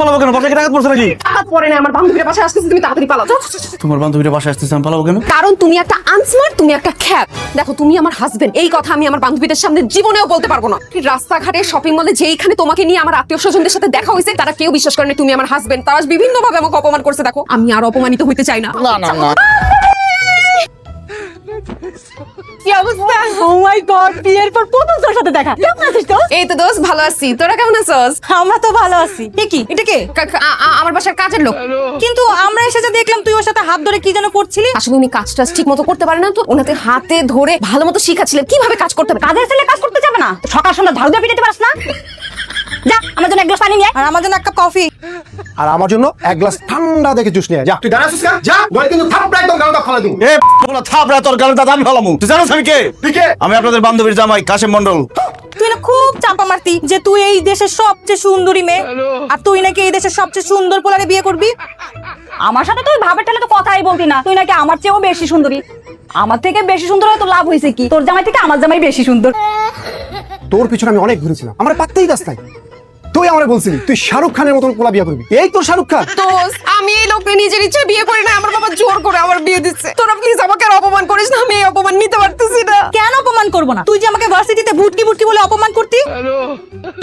পালাবো কেন? বাসায় কি টাকা পড়ছে নাকি? হাত পরে না, আমার বান্ধবীর বাসায় আসতেছে, তুমি তাড়াতাড়ি পালাও। তোমার বান্ধবীরা বাসায় আসতেছে, আমি পালাবো কেন? কারণ তুমি একটা আনস্মার্ট, তুমি একটা খ্যাপ। দেখো, তুমি আমার হাজবেন্ড, এই কথা আমি আমার বান্ধবীদের সামনে জীবনেও বলতে পারবো না। রাস্তাঘাটে, শপিং মলে, যেইখানে তোমাকে নিয়ে আমার আত্মীয় স্বজনদের সাথে দেখা হয়েছে, তারা কেউ বিশ্বাস করে না তুমি আমার হাজবেন্ড। তারা বিভিন্ন ভাবে আমাকে অপমান করছে। দেখো, আমি আর অপমানিত হইতে চাই না। কি অবস্থা? ও মাই গড, বিয়ের পর প্রথম তোর সাথে দেখা। কেমন আছিস তো? এই তো দোস্ত, ভালো আছি। তোরা কেমন আছিস? আমরা তো ভালো আছি। কি এটা কে? আমার বাসার কাজের লোক। কিন্তু আমরা এসে যে দেখলাম তুই ওর সাথে হাত ধরে কি যেন করছিলি। আসলে উনি কাজটা ঠিক মতো করতে পারে না, তো ওনাকে হাতে ধরে ভালো মতো শিখাচ্ছিলেন কিভাবে কাজ করতে হবে। কাজের ছেলে কাজ করতে যাবে না? সকাল সন্ধ্যা ঝাড়ু দিয়ে পিটাতে পারিস না? যা, আমার জন্য এক গ্লাস পানি নিয়ে আয়। আর আমার জন্য এক কাপ কফি। আর আমার জন্য এক গ্লাস ঠান্ডা দেখে জুস নিয়ে আয়। যা তুই দাঁড়াছিস কেন? যা, নয় কিন্তু থাপড়া একদম গালটা ফালা দিই। এ বলা থাপড়া তোর গালে দাদা আমি ফলামু। তুই জানোস আমি কে? তুই কে? আমি আপনাদের বান্ধবীর জামাই কাশেম মন্ডল। তুই না খুব চাপা মারতি যে তুই এই দেশের সবচেয়ে সুন্দরী মেয়ে, আর তুই নাকি এই দেশের সবচেয়ে সুন্দর পোলারে বিয়ে করবি। আমার সাথে তুই ভাবের ঠেলে তো কথাই বলতি না। তুই নাকি আমার চেয়েও বেশি সুন্দরী। আমার থেকে বেশি সুন্দর হয়তো লাভ হয়েছে কি? তোর জামাই থেকে আমার জামাই বেশি সুন্দর। তোর পিছনে আমি অনেক ঘুরেছিলাম, আমার পাত্তেই রাস্তায়। তুই আমারে বলছিলি তুই শাহরুখ খানের মতন পোলা বিয়ে করবি। এই তোর শাহরুখ খান। দোস্ত, আমি এই লোককে নিজের ইচ্ছে বিয়ে করি না, আমার বাবা জোর করে আমার বিয়ে দিচ্ছে। তোরা প্লিজ আমাকে আর অপমান করিস না, আমি এই অপমান নিতে পারতেছি না। কেন অপমান করবো না? তুই যে আমাকে ভার্সিটিতে ভুটকি ভুটকি বলে অপমান করতি,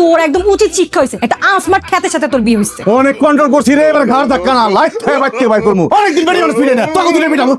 তোর একদম উচিত শিক্ষা হয়েছে। একটা আনস্মার্ট খ্যাতের সাথে তোর বিয়ে হয়েছে। অনেক কন্ট্রোল করছি রে, এবার ঘাড় ধাক্কা না, লাইট থেকে বাইক থেকে বাইর করবো। অনেকদিন বেরিয়ে মানুষ ফিরে না, তখন তুলে পিটাবো।